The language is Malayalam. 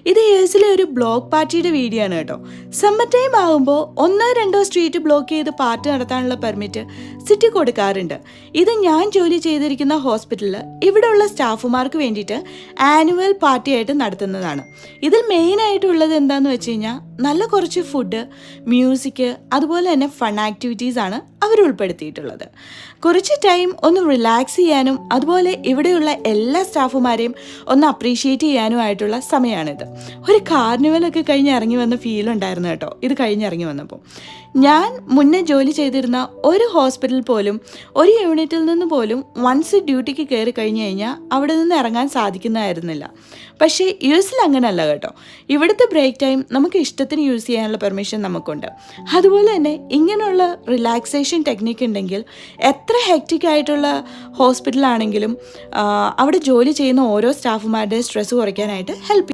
ഇത് യുഎസിലെ ഒരു ബ്ലോക്ക് പാർട്ടിയുടെ വീഡിയോ ആണ് കേട്ടോ. സമ്മർ ടൈം ആകുമ്പോൾ 1-2 സ്ട്രീറ്റ് ബ്ലോക്ക് ചെയ്ത് പാർട്ടി നടത്താനുള്ള പെർമിറ്റ് സിറ്റി കൊടുക്കാറുണ്ട്. ഇത് ഞാൻ ജോലി ചെയ്തിരിക്കുന്ന ഹോസ്പിറ്റലിൽ ഇവിടെയുള്ള സ്റ്റാഫുമാർക്ക് വേണ്ടിയിട്ട് ആനുവൽ പാർട്ടിയായിട്ട് നടത്തുന്നതാണ്. ഇതിൽ മെയിനായിട്ടുള്ളത് എന്താണെന്ന് വെച്ച് കഴിഞ്ഞാൽ നല്ല കുറച്ച് ഫുഡ്, മ്യൂസിക്, അതുപോലെ തന്നെ ഫൺ ആക്ടിവിറ്റീസ് ആണ് അവർ ഉൾപ്പെടുത്തിയിട്ടുള്ളത്. കുറച്ച് ടൈം ഒന്ന് റിലാക്സ് ചെയ്യാനും അതുപോലെ ഇവിടെയുള്ള എല്ലാ സ്റ്റാഫുമാരെയും ഒന്ന് അപ്രീഷിയേറ്റ് ചെയ്യാനുമായിട്ടുള്ള സമയമാണിത്. ഒരു കാർണിവലൊക്കെ കഴിഞ്ഞ് ഇറങ്ങി വന്ന ഫീൽ ഉണ്ടായിരുന്നു കേട്ടോ ഇത് കഴിഞ്ഞിറങ്ങി വന്നപ്പോൾ. ഞാൻ മുന്നേ ജോലി ചെയ്തിരുന്ന ഒരു ഹോസ്പിറ്റൽ പോലും ഒരു യൂണിറ്റിൽ നിന്ന് പോലും വൺസ് ഡ്യൂട്ടിക്ക് കയറി കഴിഞ്ഞ് കഴിഞ്ഞാൽ അവിടെ നിന്ന് ഇറങ്ങാൻ സാധിക്കുന്നതായിരുന്നില്ല. പക്ഷേ യുഎസിൽ അങ്ങനെയല്ല കേട്ടോ. ഇവിടുത്തെ ബ്രേക്ക് ടൈം നമുക്ക് ഇഷ്ടത്തിന് യൂസ് ചെയ്യാനുള്ള പെർമിഷൻ നമുക്കുണ്ട്. അതുപോലെ തന്നെ ഇങ്ങനെയുള്ള റിലാക്സേഷൻ ടെക്നിക്ക് ഉണ്ടെങ്കിൽ എത്ര ഹെക്റ്റിക് ആയിട്ടുള്ള ഹോസ്പിറ്റലാണെങ്കിലും അവിടെ ജോലി ചെയ്യുന്ന ഓരോ സ്റ്റാഫുമാരുടെ സ്ട്രെസ് കുറയ്ക്കാനായിട്ട് ഹെൽപ്പ്